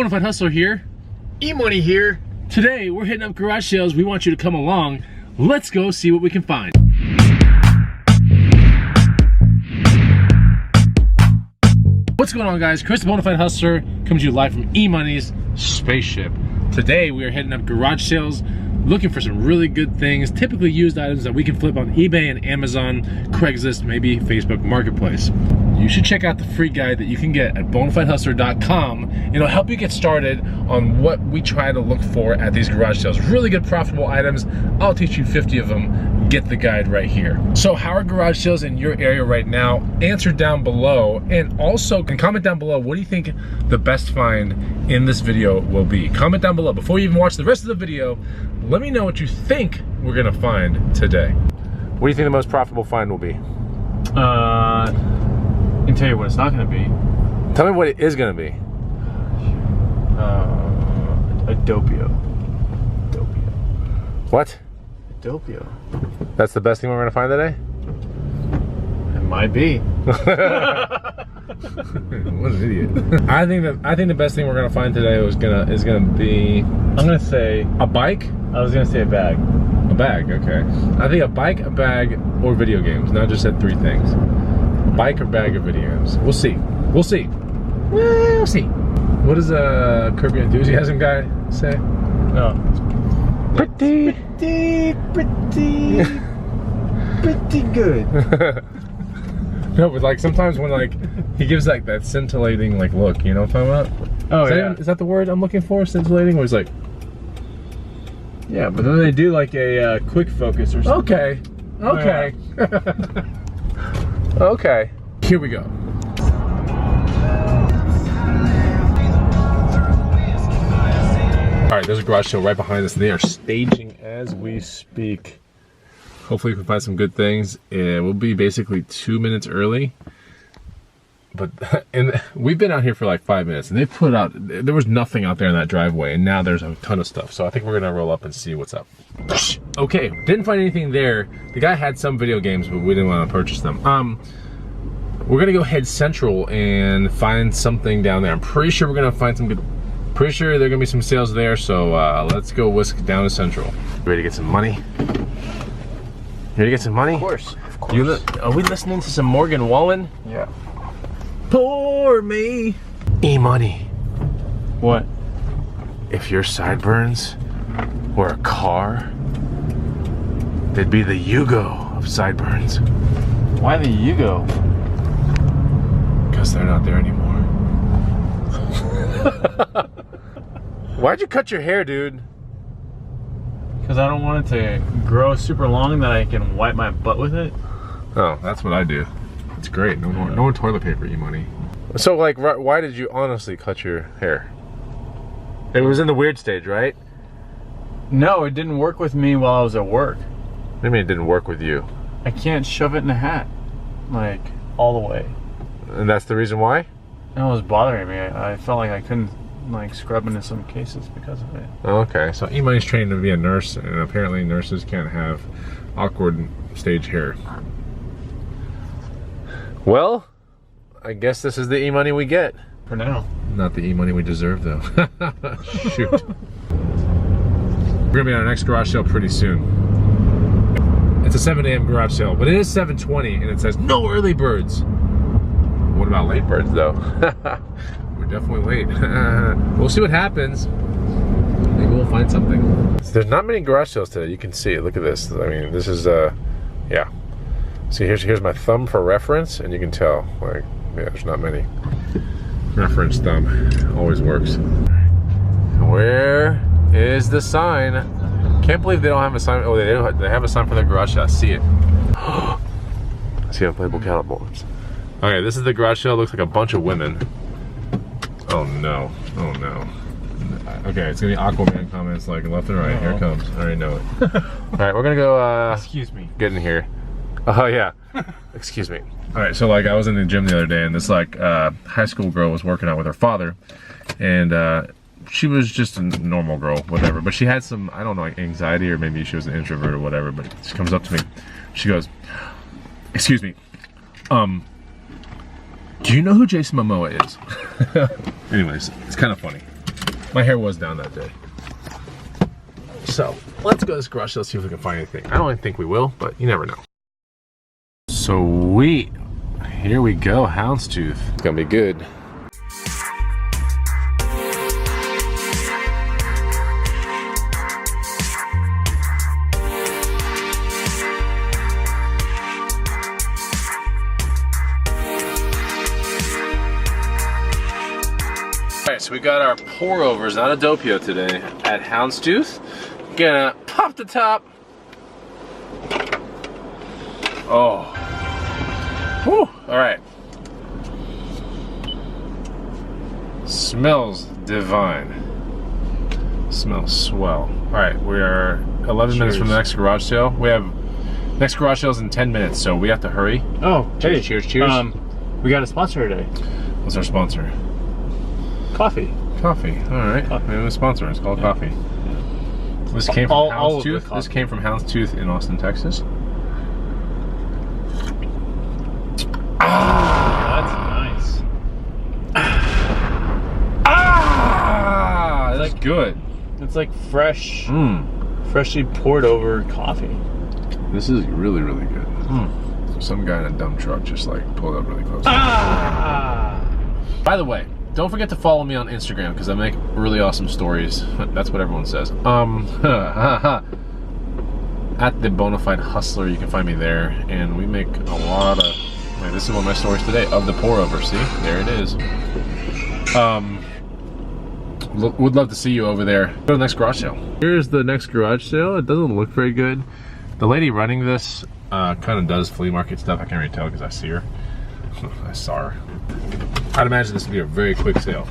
Bonafide Hustler here. E-Money here. Today we're hitting up garage sales. We want you to come along. Let's go see what we can find. What's going on, guys? Chris the Bonafide Hustler coming to you live from E-Money's Spaceship. Today we are hitting up garage sales, looking for some really good things, typically used items that we can flip on eBay and Amazon, Craigslist, maybe Facebook Marketplace. You should check out the free guide that you can get at bonafidehustler.com. It'll help you get started on what we try to look for at these garage sales. Really good profitable items. I'll teach you 50 of them. Get the guide right here. So how are garage sales in your area right now? Answer down below, and also comment down below, what do you think the best find in this video will be? Comment down below. Before you even watch the rest of the video, let me know what you think we're gonna find today. What do you think the most profitable find will be? I can tell you what it's not going to be. Tell me what it is going to be. A Doppio. What? A Doppio. That's the best thing we're going to find today? It might be. What an idiot. I think the best thing we're going to find today is gonna be, I'm going to say a bike. I was going to say a bag. A bag, okay. I think a bike, a bag, or video games. Not just said three things. Bike or bag of video games. We'll see. We'll see. We'll see. What does a Curb Your Enthusiasm guy say? No. Pretty good. No, but like sometimes when like he gives like that scintillating like look, you know what I'm talking about? Oh yeah. Is that the word I'm looking for? Scintillating? Where he's like, yeah, but then they do like a quick focus or something. okay, okay. Yeah. Okay, here we go. All right, there's a garage sale right behind us. They are staging as we speak. Hopefully we can find some good things. It will be basically 2 minutes early. But we've been out here for like 5 minutes, and they put out, there was nothing out there in that driveway, and now there's a ton of stuff. So I think we're gonna roll up and see what's up. Okay, didn't find anything there. The guy had some video games, but we didn't want to purchase them. We're gonna go head central and find something down there. I'm pretty sure we're gonna find some good, pretty sure there are gonna be some sales there. So let's go whisk down to central. Ready to get some money? Ready to get some money? Of course. Are we listening to some Morgan Wallen? Yeah. Pour me E-Money. What? If your sideburns were a car, they'd be the Yugo of sideburns. Why the Yugo? Because they're not there anymore. Why'd you cut your hair, dude? Because I don't want it to grow super long that I can wipe my butt with it. Oh, that's what I do. It's great. No more toilet paper, E-Money. So, like, why did you honestly cut your hair? It was in the weird stage, right? No, it didn't work with me while I was at work. What do you mean it didn't work with you? I can't shove it in a hat, like, all the way. And that's the reason why? It was bothering me. I felt like I couldn't, like, scrub into some cases because of it. Oh, okay. So E-Money's trained to be a nurse, and apparently nurses can't have awkward stage hair. Well, I guess this is the E-Money we get. For now. Not the E-Money we deserve, though. Shoot. We're gonna be on our next garage sale pretty soon. It's a 7 a.m. garage sale, but it is 7:20, and it says no early birds. What about late birds, though? We're definitely late. We'll see what happens. Maybe we'll find something. There's not many garage sales today. You can see it. Look at this. I mean, this is, yeah. See, here's my thumb for reference, and you can tell, like, yeah, there's not many. Reference thumb always works. Where is the sign? Can't believe they don't have a sign. Oh, they have a sign for their garage sale. I see it. I see unplayable catapults. Okay, this is the garage sale. Looks like a bunch of women. Oh no! Oh no! Okay, it's gonna be Aquaman comments like left and right. Here it comes. I already know it. All right, we're gonna go. Excuse me. Get in here. Oh yeah. Excuse me. All right, so like I was in the gym the other day, and this like high school girl was working out with her father, and she was just a normal girl, whatever. But she had some, I don't know, like anxiety, or maybe she was an introvert or whatever. But she comes up to me, she goes, "Excuse me, do you know who Jason Momoa is?" Anyways, it's kind of funny. My hair was down that day. So let's go to this garage sale, see if we can find anything. I don't think we will, but you never know. Sweet. Here we go, Houndstooth. It's gonna be good. Alright, so we got our pour overs, not a doppio today, at Houndstooth. Gonna pop the top. Oh. Whew. Alright. Smells divine. Smells swell. Alright, we are 11 minutes from the next garage sale. We have next garage sale's in 10 minutes, so we have to hurry. Oh, cheers, hey. Cheers, cheers. We got a sponsor today. What's our sponsor? Coffee. Coffee. Alright. We have a sponsor. It's called Coffee. This came from Houndstooth. This came from Houndstooth in Austin, Texas. That's nice. That's like good. It's like fresh, freshly poured over coffee. This is really, really good. Some guy in a dump truck just like pulled up really close. By the way, don't forget to follow me on Instagram because I make really awesome stories. That's what everyone says. At the Bonafide Hustler, you can find me there, and we make a lot of. Wait, this is one of my stories today of the pour over. See, there it is. Would love to see you over there. Go to the next garage sale. Here's the next garage sale. It doesn't look very good. The lady running this kind of does flea market stuff. I can't really tell because I see her. I saw her. I'd imagine this would be a very quick sale.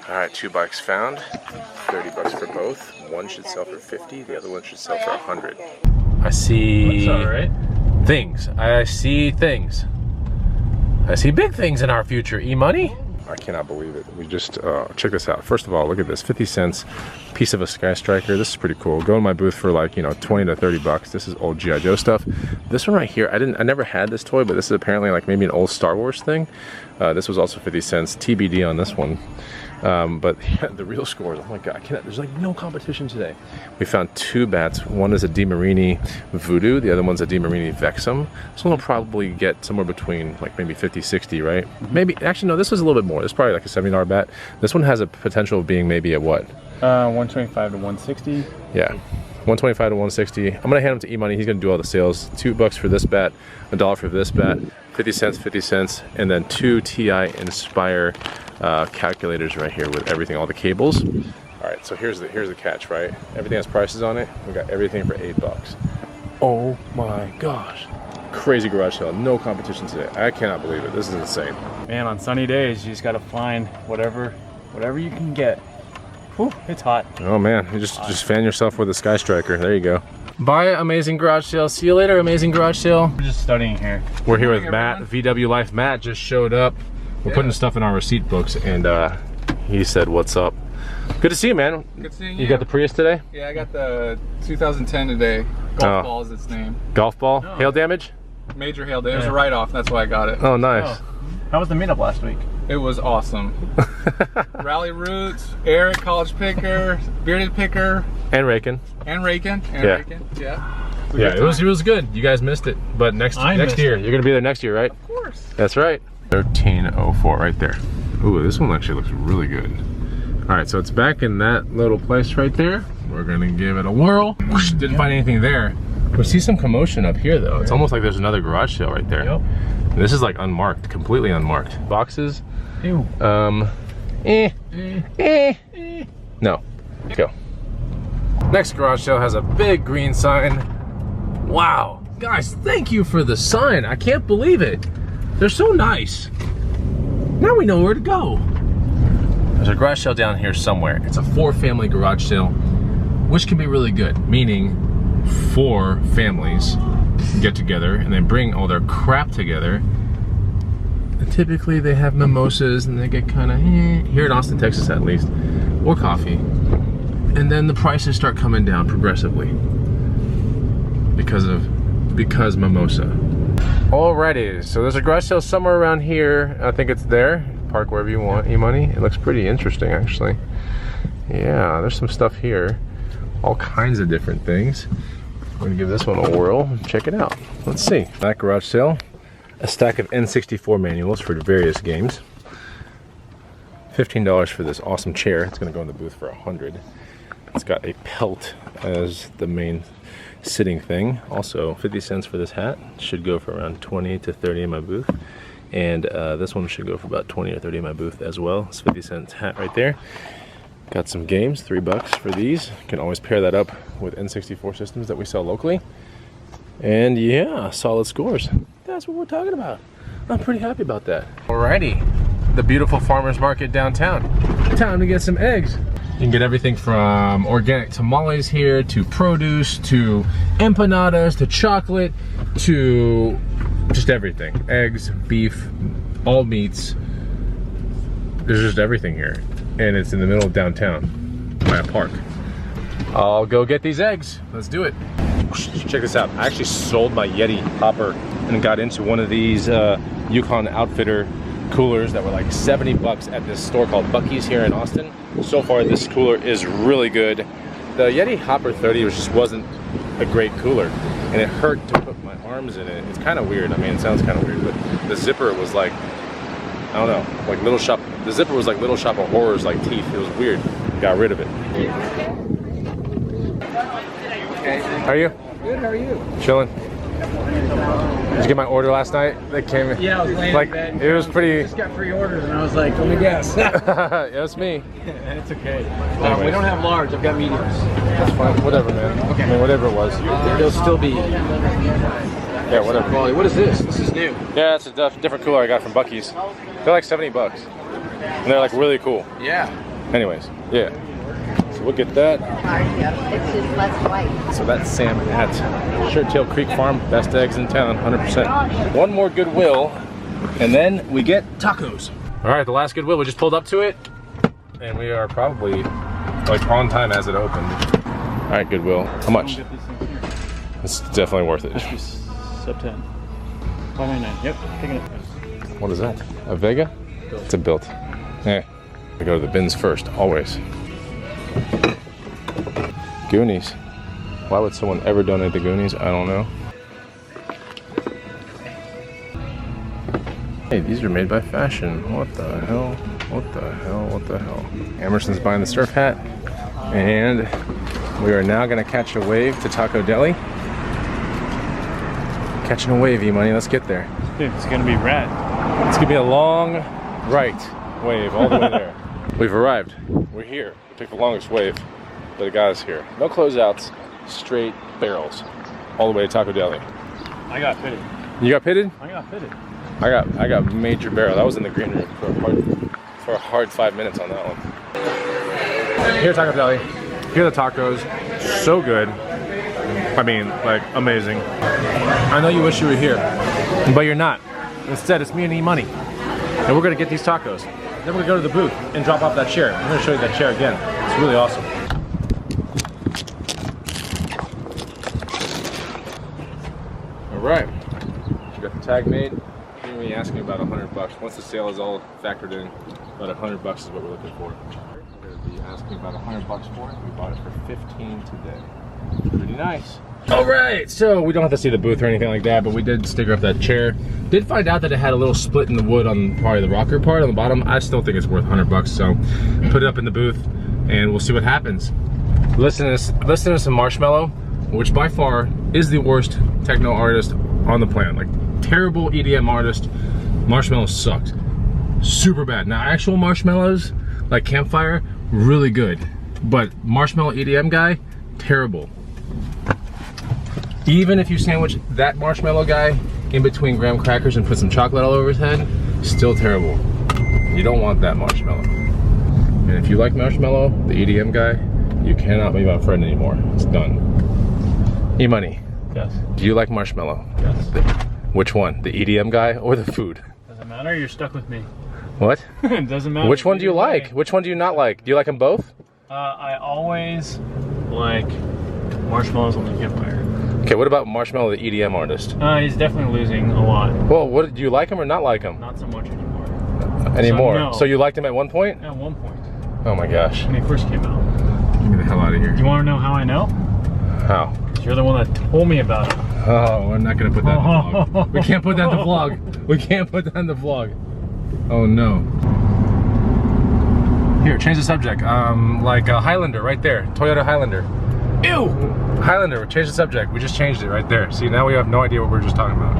All right, 2 bikes found. 30 bucks for both. One should sell for 50. The other one should sell for 100. I see things. I see things. I see big things in our future. E-money. I cannot believe it. We just, check this out. First of all, look at this, 50 cents piece of a Sky Striker. This is pretty cool. Go in my booth for like, 20 to 30 bucks. This is old G.I. Joe stuff. This one right here, I never had this toy, but this is apparently like maybe an old Star Wars thing. This was also 50 cents, TBD on this one. But yeah, the real scores, oh my god, there's like no competition today. We found 2 bats. One is a DeMarini Voodoo, the other one's a DeMarini Vexum. This one will probably get somewhere between like maybe 50, 60, right? Maybe, actually no, this was a little bit more. This is probably like a $70 bat. This one has a potential of being maybe a what? 125 to 160. Yeah, 125 to 160. I'm gonna hand him to E-Money. He's gonna do all the sales. $2 for this bat, $1 for this bat, 50 cents, 50 cents, and then 2 TI Inspire calculators right here with everything, all the cables. All right, so here's the catch, right? Everything has prices on it. We got everything for $8. Oh my gosh. Crazy garage sale, no competition today. I cannot believe it, this is insane. Man, on sunny days, you just gotta find whatever you can get. Whew, it's hot. Oh man, you just fan yourself with a Sky Striker, there you go. Bye, amazing garage sale. See you later, amazing garage sale. We're just studying here. We're here with Matt, VW Life. Matt just showed up. We're putting stuff in our receipt books, and he said, "What's up?" Good to see you, man. Good seeing you. You got the Prius today? Yeah, I got the 2010 today. Golf ball is its name. Golf ball? Oh. Hail damage? Major hail damage. It was a write-off. That's why I got it. Oh, nice. Oh. How was the meetup last week? It was awesome. Rally Roots, Eric, College Picker, Bearded Picker, and Rakin. And Rakin. Yeah. Yeah, it was good. You guys missed it, but next year you're gonna be there next year, right? Of course. That's right. 1304 right there. Ooh, this one actually looks really good. All right, so it's back in that little place right there. We're gonna give it a whirl. Whoosh, didn't find anything there. We see some commotion up here though. It's almost like there's another garage sale right there. Yep. This is like unmarked, completely unmarked. Boxes. Ew. No. Let's go. Next garage sale has a big green sign. Wow, guys, thank you for the sign. I can't believe it. They're so nice. Now we know where to go. There's a garage sale down here somewhere. It's a 4-family garage sale, which can be really good, meaning 4 families get together and they bring all their crap together. And typically they have mimosas and they get kind of here in Austin, Texas at least, or coffee. And then the prices start coming down progressively because mimosa. Alrighty, so there's a garage sale somewhere around here. I think it's there. park wherever you want. E-money. It looks pretty interesting, actually. Yeah, there's some stuff here. All kinds of different things. I'm gonna give this one a whirl. Check it out. Let's see. That garage sale. A stack of N64 manuals for various games. $15 for this awesome chair. It's gonna go in the booth for $100. It's got a pelt as the main sitting thing. Also 50 cents for this hat. Should go for around 20 to 30 in my booth. And this one should go for about 20 or 30 in my booth as well. It's 50 cents hat right there. Got some games, $3 for these. Can always pair that up with N64 systems that we sell locally. And yeah, solid scores. That's what we're talking about. I'm pretty happy about that. Alrighty, the beautiful farmer's market downtown. Time to get some eggs. You can get everything from organic tamales here, to produce, to empanadas, to chocolate, to just everything. Eggs, beef, all meats. There's just everything here. And it's in the middle of downtown by a park. I'll go get these eggs. Let's do it. Check this out. I actually sold my Yeti hopper and got into one of these Yukon Outfitter coolers that were like 70 bucks at this store called Bucky's here in Austin. So far this cooler is really good. The Yeti Hopper 30 just wasn't a great cooler, and it hurt to put my arms in it. It's kind of weird. I mean, it sounds kind of weird, but the zipper was like, I don't know, like Little Shop. The zipper was like Little Shop of Horrors, like teeth. It was weird. Got rid of it. How are you? Good, how are you? Chilling. Did you get my order last night? That came in. Yeah, I was laying like, in bed. It was pretty. Just got 3 orders, and I was like, let me guess. Yeah, it's me. It's okay. Anyways. We don't have large. I've got mediums. That's fine. Whatever, man. Okay. I mean, whatever it was. They'll still be. Yeah, whatever. Quality. What is this? This is new. Yeah, it's a different cooler I got from Bucky's. They're like 70 bucks. And they're like really cool. Yeah. Anyways, yeah. So we'll get that. It's just less white. So that's Sam at Shirttail Creek Farm. Best eggs in town, 100%. One more Goodwill, and then we get tacos. All right, the last Goodwill, we just pulled up to it, and we are probably like on time as it opened. All right, Goodwill. How much? It's definitely worth it. Sub 10. $5.99. Yep, taking it. What is that? A Vega? It's a built. Yeah. I go to the bins first, always. Goonies. Why would someone ever donate the Goonies? I don't know. Hey, these are made by Fashion. What the hell? What the hell? What the hell? Emerson's buying the surf hat. And we are now gonna catch a wave to Taco Deli. Catching a wave, E-Money, let's get there. Dude, it's gonna be rad. It's gonna be a long right wave all the way there. We've arrived. We're here. We took the longest wave, but it got us here. No closeouts, straight barrels, all the way to Taco Deli. I got pitted. You got pitted? I got pitted. I got major barrel. That was in the green room for a hard 5 minutes on that one. Here at Taco Deli. Here are the tacos. So good. I mean, like, amazing. I know you wish you were here, but you're not. Instead, it's me and E-Money. And we're gonna get these tacos. Then we're gonna go to the booth and drop off that chair. I'm gonna show you that chair again. It's really awesome. All right, we got the tag made. You're gonna be asking about $100. Once the sale is all factored in, about $100 is what we're looking for. We're gonna be asking about $100 for it. We bought it for $15 today. Pretty nice. All right, so we don't have to see the booth or anything like that, but we did sticker up that chair. Did find out that it had a little split in the wood on probably the rocker part on the bottom. I still think it's worth $100, so put it up in the booth and we'll see what happens. Listen to some Marshmello, which by far is the worst techno artist on the planet. Like, terrible EDM artist. Marshmello sucks. Super bad. Now, actual Marshmellos, like Campfire, really good. But Marshmello EDM guy, terrible. Even if you sandwich that Marshmello guy in between graham crackers and put some chocolate all over his head, still terrible. You don't want that Marshmello. And if you like Marshmello, the EDM guy, you cannot be my friend anymore. It's done. E-Money. Yes. Do you like Marshmello? Yes. Which one? The EDM guy or the food? Doesn't matter, you're stuck with me. What? It doesn't matter. Which one do you like? Which one do you not like? Do you like them both? I always like Marshmello's on the Campfire. Okay, what about Marshmello, the EDM artist? He's definitely losing a lot. Well, what do you like him or not like him? Not so much anymore. anymore. no. So you liked him at one point? At one point, Oh my gosh. when he first came out. Get me the hell out of here. You want to know how I know? How? You're the one that told me about it. Oh, we're not gonna put that in the vlog. We can't put that in the vlog. We can't put that in the vlog. Oh no. Here, change the subject. Like a Highlander right there. Toyota Highlander. Ew! Highlander, change the subject. We just changed it right there. See, now we have no idea what we were just talking about.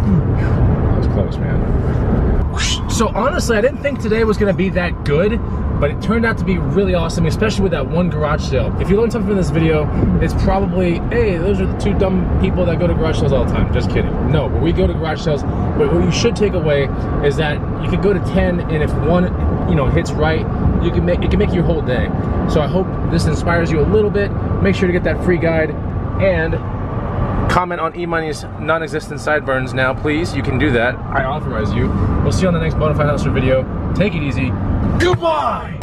That was close, man. So honestly, I didn't think today was gonna be that good, but it turned out to be really awesome, especially with that one garage sale. If you learned something from this video, it's probably, hey, those are the two dumb people that go to garage sales all the time. Just kidding. No, but we go to garage sales, but what you should take away is that you can go to 10, and if one, you know, hits right, it can make your whole day. So I hope this inspires you a little bit. Make sure to get that free guide, and comment on E-Money's non-existent sideburns now, please. You can do that. I authorize you. We'll see you on the next Bonafide Hustler video. Take it easy. Goodbye!